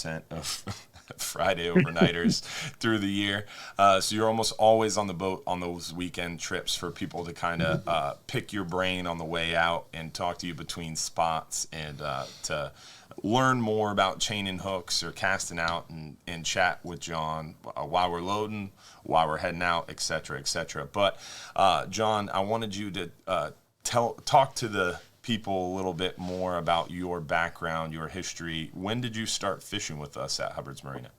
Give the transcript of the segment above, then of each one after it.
90% of Friday overnighters through the year. So you're almost always on the boat on those weekend trips for people to kind of pick your brain on the way out and talk to you between spots and to learn more about chaining hooks or casting out and chat with John while we're loading, while we're heading out, et cetera, et cetera. But John, I wanted you to talk to the people a little bit more about your background, your history. When did you start fishing with us at Hubbard's Marina?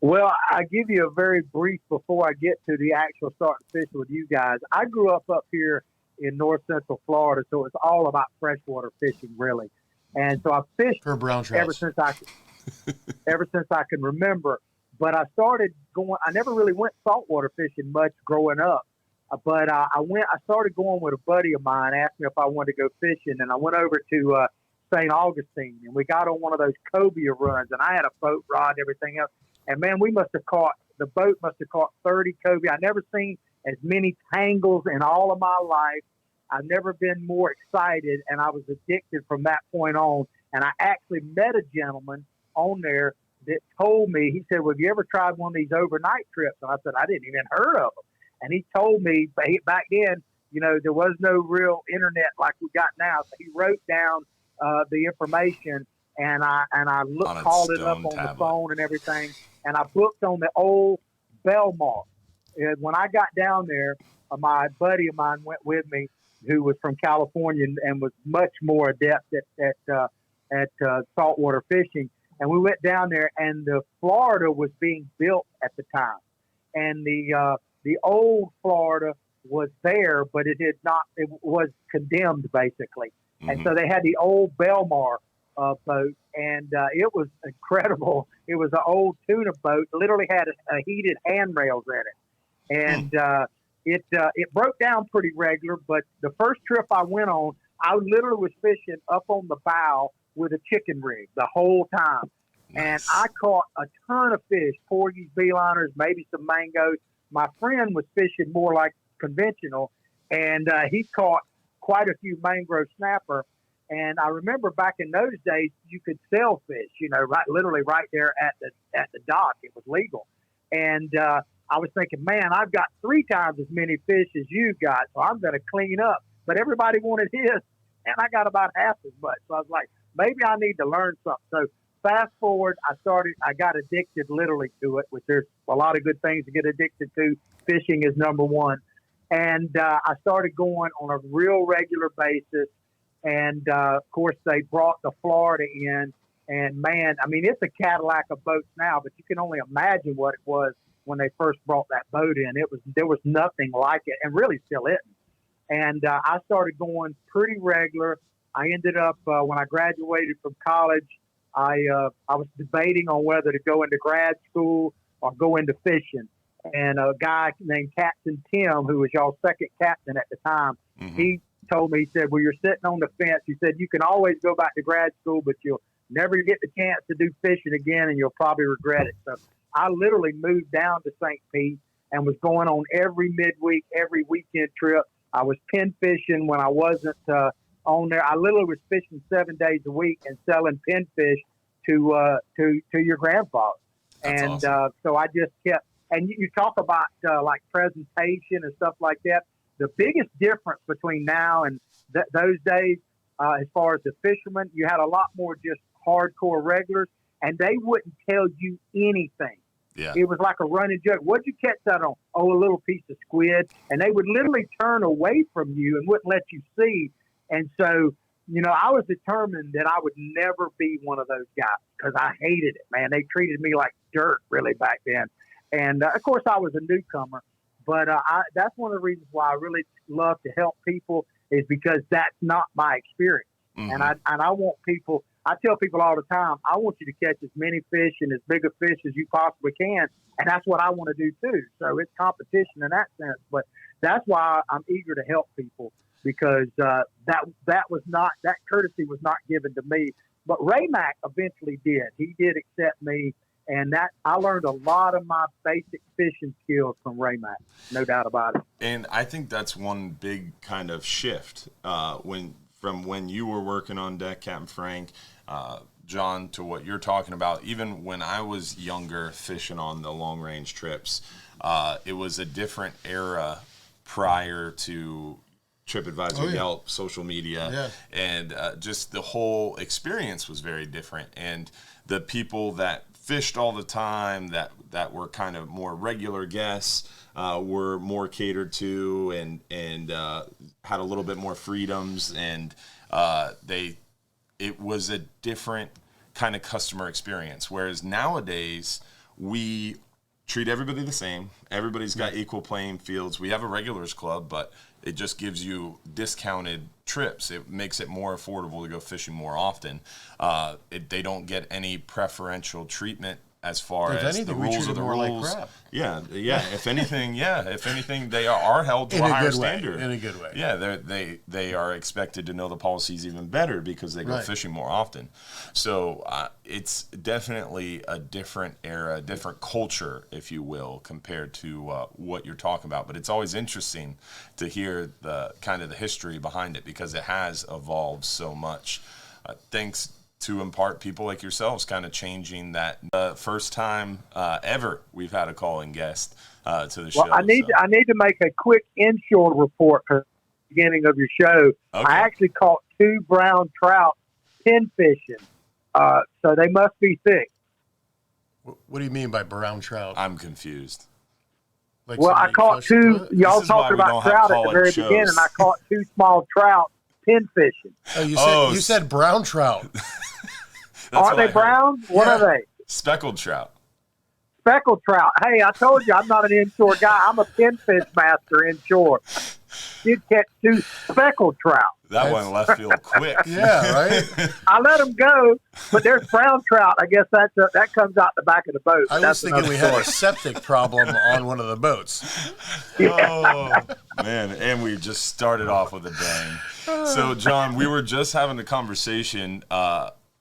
Well, I give you a very brief before I get to the actual starting fishing with you guys. I grew up here in north central Florida, so it's all about freshwater fishing, really. And so I fished ever since I can remember. But I started going. I never really went saltwater fishing much growing up. But I started going with a buddy of mine, asked me if I wanted to go fishing, and I went over to St. Augustine, and we got on one of those cobia runs, and I had a boat rod and everything else. And, man, the boat must have caught 30 cobia. I never seen as many tangles in all of my life. I've never been more excited, and I was addicted from that point on. And I actually met a gentleman on there that told me, he said, well, have you ever tried one of these overnight trips? And I said, I didn't even heard of them. And he told me back then, there was no real internet like we got now. So he wrote down the information, and I called it up on the phone and everything. And I booked on the old Belmar. And when I got down there, my buddy of mine went with me, who was from California and was much more adept at saltwater fishing. And we went down there, and the Florida was being built at the time, and the old Florida was there, but it was condemned basically. Mm-hmm. And so they had the old Belmar boat, and it was incredible. It was an old tuna boat, literally had a heated handrails in it. And it broke down pretty regular, but the first trip I went on, I literally was fishing up on the bow with a chicken rig the whole time. Nice. And I caught a ton of fish, porgies, beeliners, maybe some mangoes. My friend was fishing more like conventional, and he caught quite a few mangrove snapper. And I remember back in those days, you could sell fish, literally right there at the dock. It was legal. And I was thinking, man, I've got 3 times as many fish as you got, so I'm going to clean up. But everybody wanted his, and I got about half as much. So I was like, maybe I need to learn something. So fast forward, I got addicted literally to it, which there's a lot of good things to get addicted to. Fishing is number one. And I started going on a real regular basis. And, of course, they brought the Florida in. And, man, I mean, it's a Cadillac of boats now, but you can only imagine what it was when they first brought that boat in. There was nothing like it, and really still isn't. And I started going pretty regular. I ended up, when I graduated from college, I was debating on whether to go into grad school or go into fishing. And a guy named Captain Tim, who was y'all's second captain at the time, mm-hmm. He told me, he said, well, you're sitting on the fence. He said, you can always go back to grad school, but you'll never get the chance to do fishing again, and you'll probably regret it. So I literally moved down to St. Pete and was going on every midweek, every weekend trip. I was pin fishing when I wasn't on there. I literally was fishing 7 days a week and selling pinfish to your grandfather. That's and awesome. So I just kept. And you talk about like presentation and stuff like that. The biggest difference between now and those days, as far as the fishermen, you had a lot more just hardcore regulars, and they wouldn't tell you anything. Yeah. It was like a running joke. What'd you catch that on? Oh, a little piece of squid. And they would literally turn away from you and wouldn't let you see. And so, I was determined that I would never be one of those guys because I hated it, man. They treated me like dirt really back then. And, of course, I was a newcomer. But that's one of the reasons why I really love to help people is because that's not my experience. Mm-hmm. And I want people – I tell people all the time, I want you to catch as many fish and as big a fish as you possibly can. And that's what I want to do too. So it's competition in that sense. But that's why I'm eager to help people because that courtesy was not given to me. But Ray Mack eventually did. He did accept me. And that I learned a lot of my basic fishing skills from Ray Mack, no doubt about it. And I think that's one big kind of shift from when you were working on deck, Captain Frank, John, to what you're talking about, even when I was younger fishing on the long range trips, it was a different era prior to TripAdvisor, Yelp, social media, and just the whole experience was very different. And the people that fished all the time, that were kind of more regular guests, were more catered to and had a little bit more freedoms, and it was a different kind of customer experience. Whereas nowadays we treat everybody the same. Everybody's got equal playing fields. We have a regulars club, but it just gives you discounted trips. It makes it more affordable to go fishing more often. They don't get any preferential treatment as far as anything, the rules of the rules. Like crap. Yeah. If anything, they are held to a higher standard. In a good way. Yeah, they are expected to know the policies even better because they go fishing more often. So it's definitely a different era, a different culture, if you will, compared to what you're talking about. But it's always interesting to hear the kind of the history behind it because it has evolved so much. Thanks to in part people like yourselves kind of changing that. The first time ever we've had a calling guest to the show. I need to make a quick inshore report for the beginning of your show. Okay. I actually caught 2 brown trout pin fishing, so they must be thick. What do you mean by brown trout? I'm confused. Like Well, I caught 2. Y'all talked about trout at the very beginning. I caught 2 small trout pin fishing. Oh, you said brown trout. Aren't they brown? What are they? Speckled trout. Speckled trout. Hey, I told you I'm not an inshore guy. I'm a pinfish master inshore. You'd catch 2 speckled trout. That one left field quick. Yeah, right? I let them go, but there's brown trout. I guess that comes out the back of the boat. I was thinking we had a septic problem on one of the boats. Oh, man. And we just started off with a bang. So, John, we were just having a conversation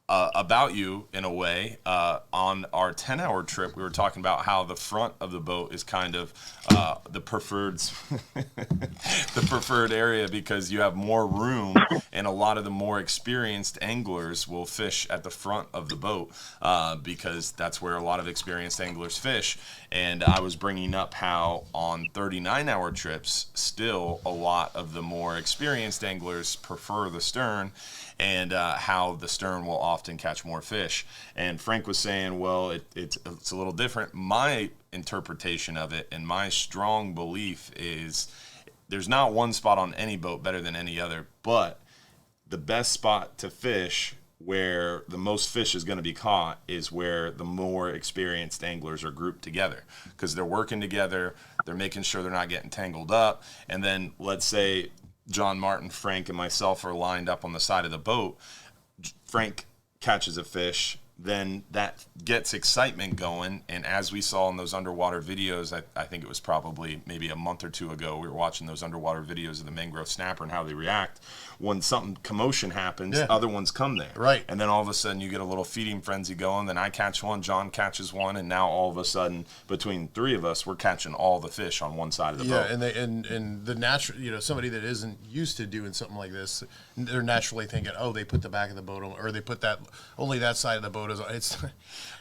about you in a way on our 10-hour trip. We were talking about how the front of the boat is kind of the preferred the preferred area because you have more room and a lot of the more experienced anglers will fish at the front of the boat because that's where a lot of experienced anglers fish. And I was bringing up how on 39-hour trips still a lot of the more experienced anglers prefer the stern, and how the stern will often catch more fish. And Frank was saying, well, it's a little different. My interpretation of it and my strong belief is there's not one spot on any boat better than any other, but the best spot to fish where the most fish is going to be caught is where the more experienced anglers are grouped together because they're working together, they're making sure they're not getting tangled up, and then let's say John Martin, Frank, and myself are lined up on the side of the boat. Frank catches a fish, then that gets excitement going. And as we saw in those underwater videos, I think it was probably maybe a month or 2 ago, we were watching those underwater videos of the mangrove snapper and how they react. When something commotion happens, other ones come there. Right. And then all of a sudden you get a little feeding frenzy going. Then I catch one, John catches one, and now all of a sudden between 3 of us, we're catching all the fish on one side of the boat. Yeah, and the natural, somebody that isn't used to doing something like this, they're naturally thinking, oh, they put the back of the boat on, or they put only that side of the boat is on. It's.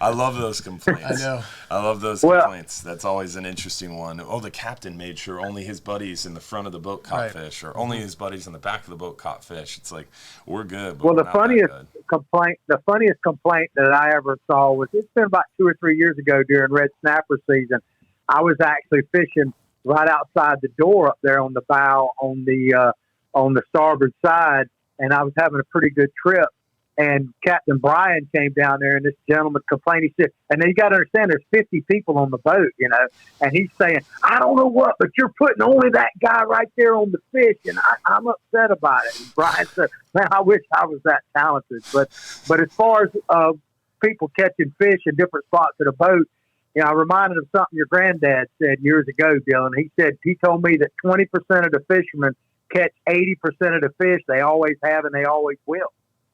I love those complaints. I know. I love those complaints. That's always an interesting one. Oh, the captain made sure only his buddies in the front of the boat caught fish, or only his buddies in the back of the boat caught fish. It's like, we're good. But the funniest complaint that I ever saw was, it's been about 2 or 3 years ago during red snapper season. I was actually fishing right outside the door up there on the bow on the starboard side, and I was having a pretty good trip. And Captain Brian came down there, and this gentleman complained. He said, and you got to understand, there's 50 people on the boat, and he's saying, I don't know what, but you're putting only that guy right there on the fish, and I'm upset about it. And Brian said, man, I wish I was that talented. But as far as people catching fish in different spots of the boat, I reminded of something your granddad said years ago, Dylan. He told me that 20% of the fishermen catch 80% of the fish they always have and they always will.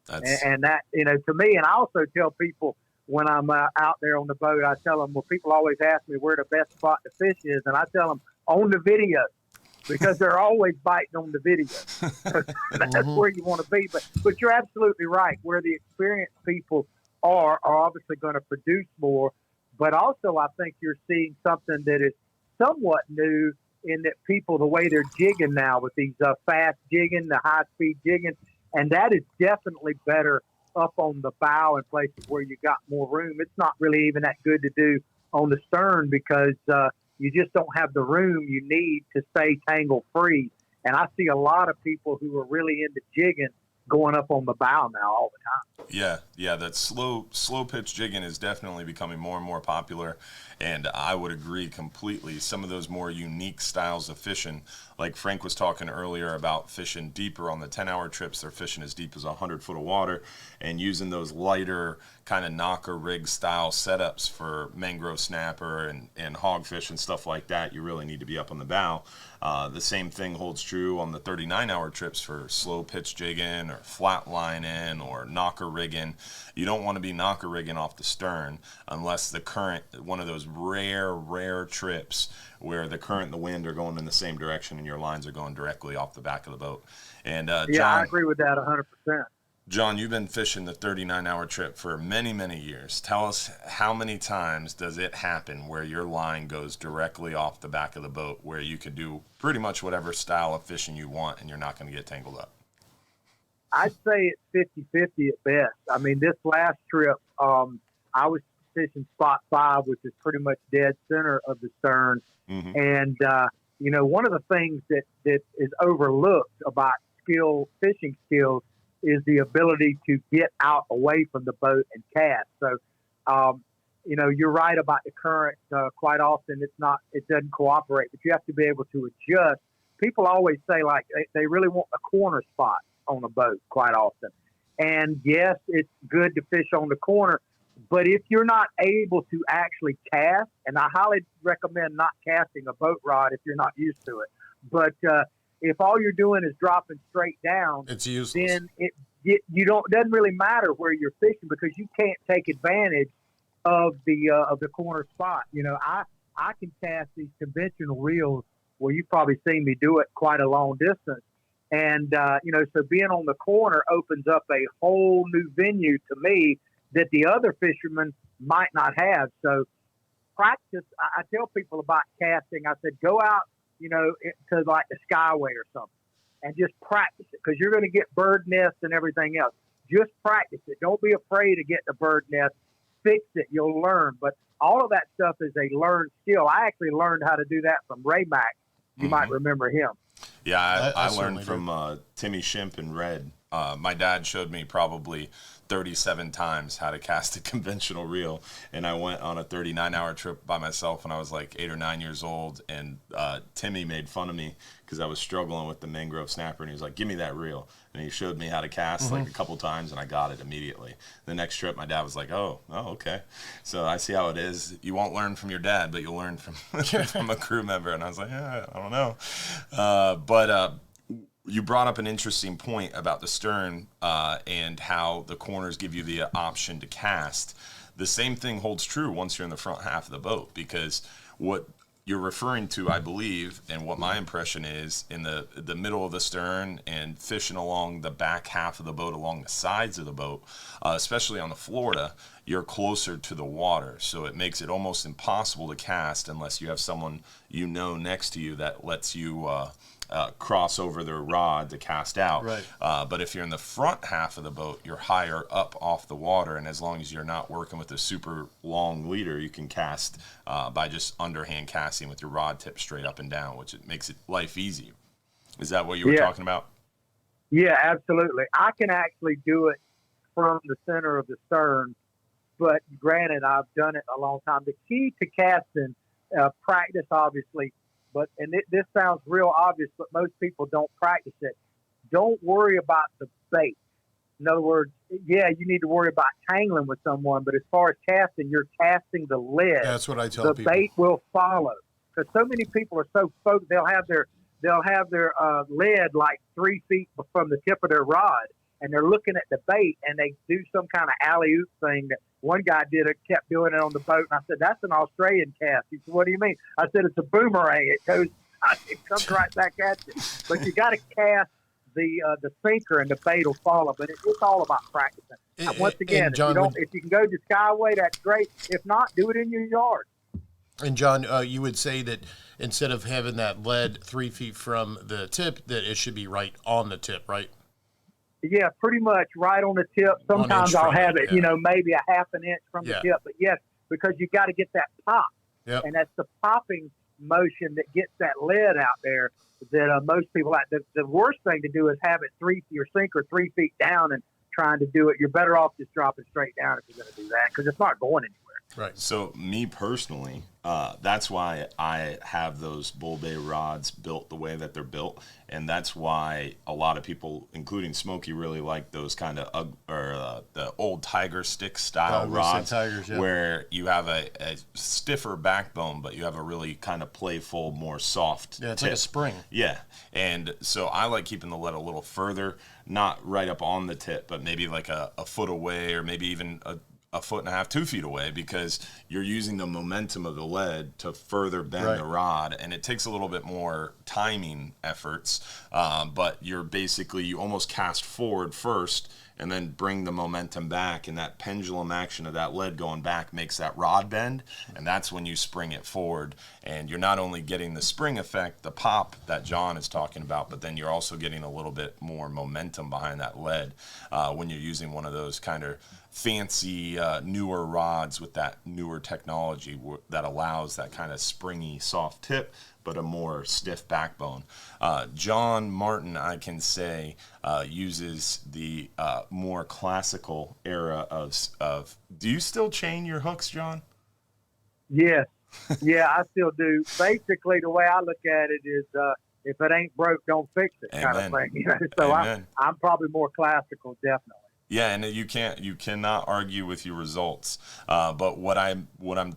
And that, to me, and I also tell people when I'm out there on the boat, I tell them, well, people always ask me where the best spot to fish is, and I tell them on the video because they're always biting on the video. That's where you want to be. But you're absolutely right. Where the experienced people are obviously going to produce more. But also, I think you're seeing something that is somewhat new in that people, the way they're jigging now with these fast jigging, the high-speed jigging, and that is definitely better up on the bow in places where you got more room. It's not really even that good to do on the stern because you just don't have the room you need to stay tangle-free. And I see a lot of people who are really into jigging going up on the bow now all the time. Yeah, that slow pitch jigging is definitely becoming more and more popular, and I would agree completely. Some of those more unique styles of fishing, like Frank was talking earlier about fishing deeper on the 10-hour trips, they're fishing as deep as 100 foot of water and using those lighter kind of knocker rig style setups for mangrove snapper and hogfish and stuff like that. You really need to be up on the bow. The same thing holds true on the 39-hour trips for slow pitch jigging or flat lining or knocker rigging. You don't want to be knocker rigging off the stern unless the current, one of those rare trips where the current and the wind are going in the same direction and your lines are going directly off the back of the boat. And John, I agree with that 100%. John, you've been fishing the 39-hour trip for many, many years. Tell us, how many times does it happen where your line goes directly off the back of the boat where you can do pretty much whatever style of fishing you want and you're not going to get tangled up? I'd say it's 50-50 at best. I mean, this last trip, I was fishing spot 5, which is pretty much dead center of the stern. Mm-hmm. And, one of the things that is overlooked about fishing skills is the ability to get out away from the boat and cast. So, you're right about the current. Quite often it doesn't cooperate, but you have to be able to adjust. People always say like they really want a corner spot on a boat quite often. And yes, it's good to fish on the corner, but if you're not able to actually cast, and I highly recommend not casting a boat rod if you're not used to it, but if all you're doing is dropping straight down, it's useless. Then it doesn't really matter where you're fishing because you can't take advantage of the corner spot. I can cast these conventional reels where you've probably seen me do it quite a long distance. And, so being on the corner opens up a whole new venue to me that the other fishermen might not have. So practice. I tell people about casting. I said, go out, to like the Skyway or something and just practice it because you're going to get bird nests and everything else. Just practice it. Don't be afraid to get the bird nest. Fix it. You'll learn. But all of that stuff is a learned skill. I actually learned how to do that from Ray Mack. You might remember him. Yeah, I learned from Timmy Shimp and Red. My dad showed me probably 37 times how to cast a conventional reel, and I went on a 39-hour trip by myself when I was like 8 or 9 years old, and Timmy made fun of me because I was struggling with the mangrove snapper, and he was like, give me that reel, and he showed me how to cast like a couple times, and I got it immediately. The next trip, my dad was like, oh, okay. So I see how it is. You won't learn from your dad, but you'll learn from from a crew member, and I was like, I don't know. But you brought up an interesting point about the stern and how the corners give you the option to cast. The same thing holds true once you're in the front half of the boat, because what you're referring to, I believe, and what my impression is, in the middle of the stern and fishing along the back half of the boat, along the sides of the boat, especially on the Florida, you're closer to the water. So it makes it almost impossible to cast unless you have someone next to you that lets you cross over their rod to cast out. Right. But if you're in the front half of the boat, you're higher up off the water, and as long as you're not working with a super long leader, you can cast by just underhand casting with your rod tip straight up and down, which makes it life easy. Is that what you were talking about? Yeah, absolutely. I can actually do it from the center of the stern, but granted, I've done it a long time. The key to casting, practice, obviously. And this sounds real obvious, but most people don't practice it. Don't worry about the bait. In other words, yeah, you need to worry about tangling with someone, but as far as casting, you're casting the lead. That's what I tell people. The bait will follow, because so many people are so focused. They'll have their lead like 3 feet from the tip of their rod, and they're looking at the bait, and they do some kind of alley-oop thing that one guy kept doing it on the boat. And I said, that's an Australian cast. He said, what do you mean? I said, it's a boomerang. It comes right back at you. But you got to cast the sinker, and the bait will follow. But it's all about practicing. Once again, John, if you can go to Skyway, that's great. If not, do it in your yard. And John, you would say that instead of having that lead 3 feet from the tip, that it should be right on the tip, right? Yeah, pretty much right on the tip. Sometimes I'll have it, maybe a half an inch from the tip. But yes, because you got to get that pop. Yep. And that's the popping motion that gets that lead out there that most people like. The worst thing to do is have it your sinker 3 feet down and trying to do it. You're better off just dropping straight down if you're going to do that because it's not going anywhere. Right. So me personally, that's why I have those Bull Bay rods built the way that they're built, and that's why a lot of people, including Smokey, really like those kind of the old Tiger stick style rods, where you have a stiffer backbone, but you have a really kind of playful, more soft. Yeah, it's tip. like a spring. Yeah, and so I like keeping the lead a little further, not right up on the tip, but maybe like a foot away, or maybe even a foot and a half, 2 feet away, because you're using the momentum of the lead to further bend the rod, and it takes a little bit more timing efforts, but you almost cast forward first and then bring the momentum back, and that pendulum action of that lead going back makes that rod bend, and that's when you spring it forward, and you're not only getting the spring effect, the pop that John is talking about, but then you're also getting a little bit more momentum behind that lead when you're using one of those kind of fancy newer rods with that newer technology that allows that kind of springy soft tip but a more stiff backbone. John Martin, I can say, uses the more classical era of do you still chain your hooks, John? Yes. Yeah, I still do. Basically, the way I look at it is if it ain't broke, don't fix it. Amen. Kind of thing. So I'm probably more classical, definitely. Yeah, and you cannot argue with your results. But what I'm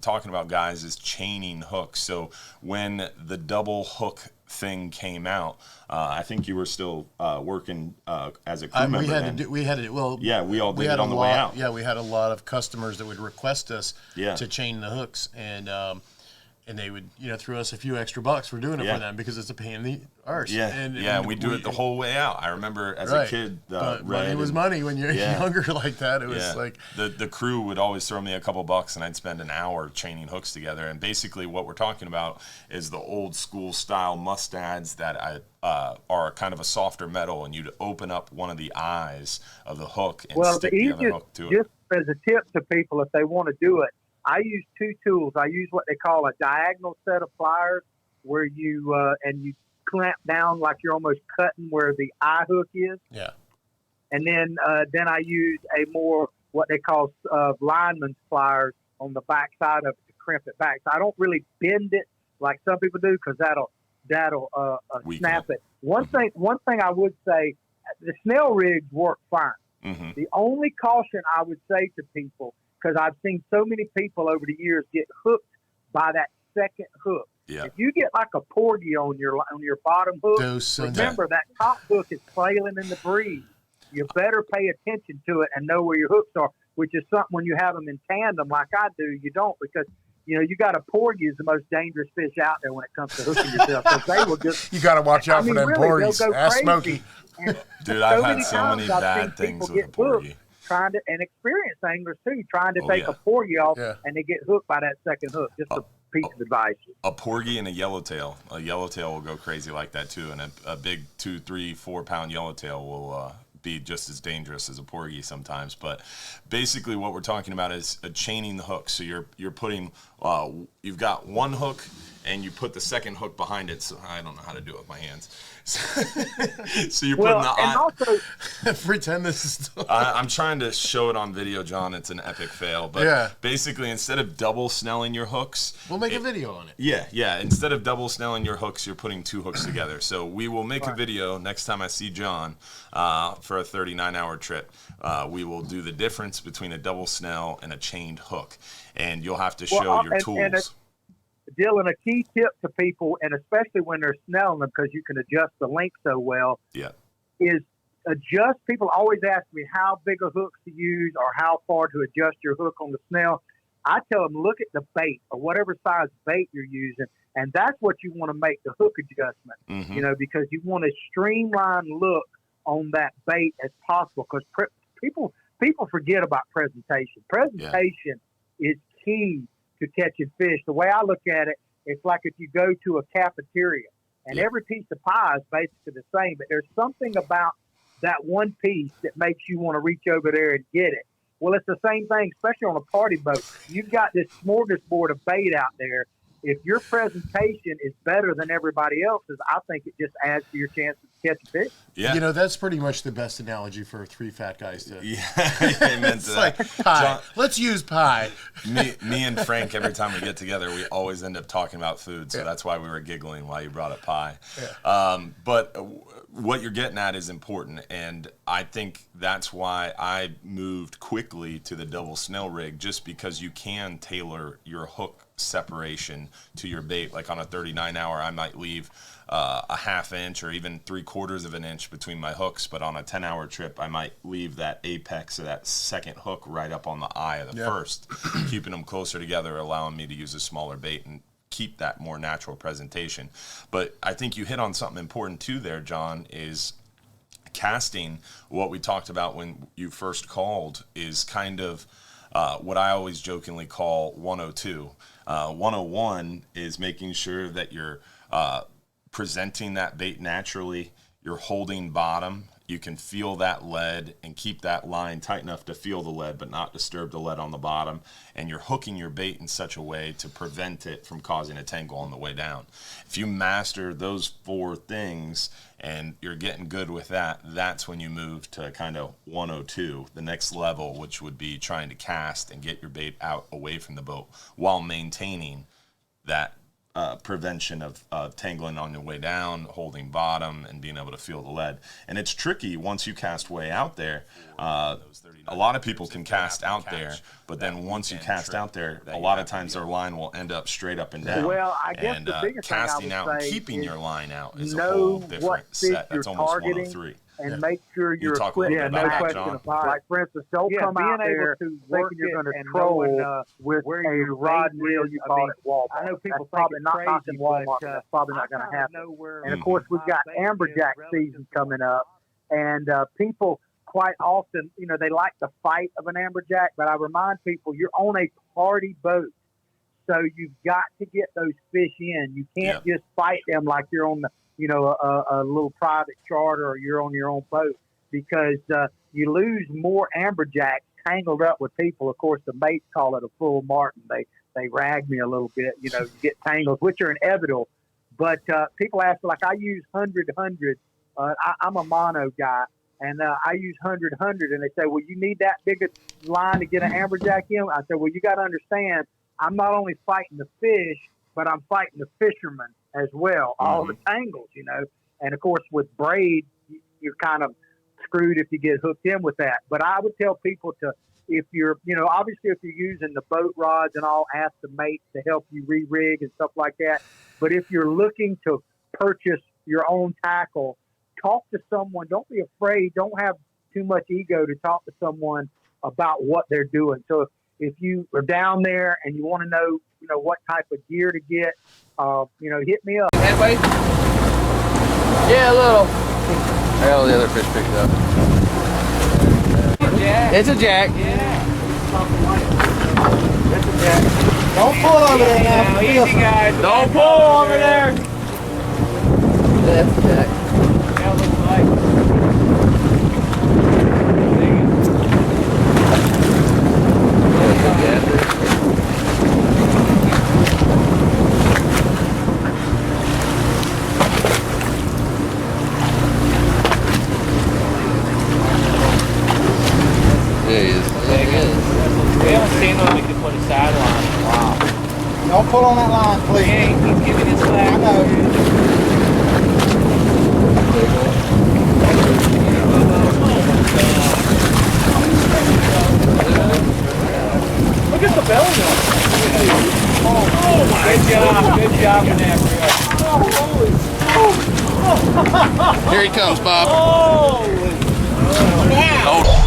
talking about, guys, is chaining hooks. So when the double hook thing came out, I think you were still working as a crew member. We had to. Well, yeah, we all did it on the way out. Yeah, we had a lot of customers that would request us to chain the hooks, and they would, throw us a few extra bucks for doing it for them because it's a pain in the arse. Yeah, and we do it the whole way out. I remember as a kid, money was money when you're younger like that. It was like the crew would always throw me a couple bucks, and I'd spend an hour chaining hooks together. And basically, what we're talking about is the old school style mustads that are kind of a softer metal, and you'd open up one of the eyes of the hook and stick the other hook to it. Just as a tip to people, if they want to do it, I use two tools. I use what they call a diagonal set of pliers, where you clamp down like you're almost cutting where the eye hook is. Yeah. And then I use a more what they call lineman's pliers on the back side of it to crimp it back. So I don't really bend it like some people do because that'll snap it. One thing I would say, the Snell rigs work fine. Mm-hmm. The only caution I would say to people, because I've seen so many people over the years get hooked by that second hook. Yeah. If you get like a porgy on your bottom hook, remember that top hook is flailing in the breeze. You better pay attention to it and know where your hooks are, which is something when you have them in tandem like I do, you don't, because you got a porgy is the most dangerous fish out there when it comes to hooking yourself. Because they will just you got to watch out for them porgies. Ask Smokey. Dude, I've had so many bad things with a porgy. Trying to, and experienced anglers too, trying to take a porgy off, and they get hooked by that second hook. Just a piece of advice. A porgy and a yellowtail. A yellowtail will go crazy like that too, and a big 2, 3, 4 pound yellowtail will be just as dangerous as a porgy sometimes. But basically, what we're talking about is chaining the hook. So you're putting you've got one hook, and you put the second hook behind it. So I don't know how to do it with my hands. So you're putting also pretend this is still I'm trying to show it on video, John. It's an epic fail. But basically, instead of double snelling your hooks, we'll make a video on it. Yeah. Instead of double snelling your hooks, you're putting 2 hooks together. So we will make a video next time I see John for a 39-hour trip. We will do the difference between a double snell and a chained hook, and you'll have to show your tools. Dylan, a key tip to people, and especially when they're snelling them, because you can adjust the length so well, is adjust. People always ask me how big a hook to use or how far to adjust your hook on the snell. I tell them, look at the bait or whatever size bait you're using, and that's what you want to make the hook adjustment, because you want a streamlined look on that bait as possible, because people people forget about presentation. Presentation is key to catching fish. The way I look at it, it's like if you go to a cafeteria and every piece of pie is basically the same, but there's something about that one piece that makes you want to reach over there and get it. Well, it's the same thing, especially on a party boat. You've got this smorgasbord of bait out there. If your presentation is better than everybody else's, I think it just adds to your chances to catch a fish. Yeah. You know, that's pretty much the best analogy for three fat guys to. Yeah, amen to that. Like pie. John, let's use pie. Me and Frank, every time we get together, we always end up talking about food. So that's why we were giggling while you brought up pie. Yeah. But what you're getting at is important, and I think that's why I moved quickly to the double snell rig, just because you can tailor your hook separation to your bait. Like on a 39 hour, I might leave a half inch or even 3/4 of an inch between my hooks, but on a 10-hour trip, I might leave that apex of that second hook right up on the eye of the first, keeping them closer together, allowing me to use a smaller bait and keep that more natural presentation. But I think you hit on something important too there, John, is casting. What we talked about when you first called is kind of what I always jokingly call 102. 101 is making sure that you're presenting that bait naturally, you're holding bottom, you can feel that lead and keep that line tight enough to feel the lead but not disturb the lead on the bottom, and you're hooking your bait in such a way to prevent it from causing a tangle on the way down. If you master those 4 things and you're getting good with that, that's when you move to kind of 102, the next level, which would be trying to cast and get your bait out away from the boat while maintaining that prevention of tangling on your way down, holding bottom, and being able to feel the lead. And it's tricky once you cast way out there. A lot of people can cast out there, but then once you cast out there, a lot of times their line will end up straight up and down. Well, I guess and the biggest casting thing I out would and say keeping is your line out is a know whole what different fish set. That's you're almost targeting. 103. And make sure you're talk a little equipped. bit No about that, question John. about it. Like, for instance, don't come out there thinking you're going to troll with a rod and reel you bought at Walmart. I know people think probably not knocking Walmart. That's probably not going to happen. And, of course, we've got amberjack season coming up. And people quite often, you know, they like the fight of an amberjack. But I remind people, you're on a party boat. So you've got to get those fish in. You can't just fight them like you're on the, you know, a little private charter or you're on your own boat, because you lose more amberjacks tangled up with people. Of course, the mates call it a full martin. They rag me a little bit. You know, you get tangles, which are inevitable. But people ask, like, I use 100. I'm a mono guy, and I use 100, and they say, well, you need that big a line to get an amberjack in? I said, well, you got to understand, I'm not only fighting the fish, but I'm fighting the fishermen as well, all the tangles, you know. And, of course, with braid, you're kind of screwed if you get hooked in with that. But I would tell people to, if you're, you know, obviously if you're using the boat rods and all, ask the mates to help you re-rig and stuff like that. But if you're looking to purchase your own tackle, talk to someone. Don't be afraid. Don't have too much ego to talk to someone about what they're doing. So if you are down there and you want to know, you know, what type of gear to get, you know, hit me up. Headway? Yeah, a little. I got all the other fish picked up. It's a jack. Yeah. It's a jack. Don't pull over there now. Easy, guys. Don't pull over there. That's a jack. Yeah, it looks like. Don't pull on that line, please. Yeah, he's giving his flag. I know. Look at the belly on it. Oh my God. Good job in that, Here he comes, Bob. Holy. Wow.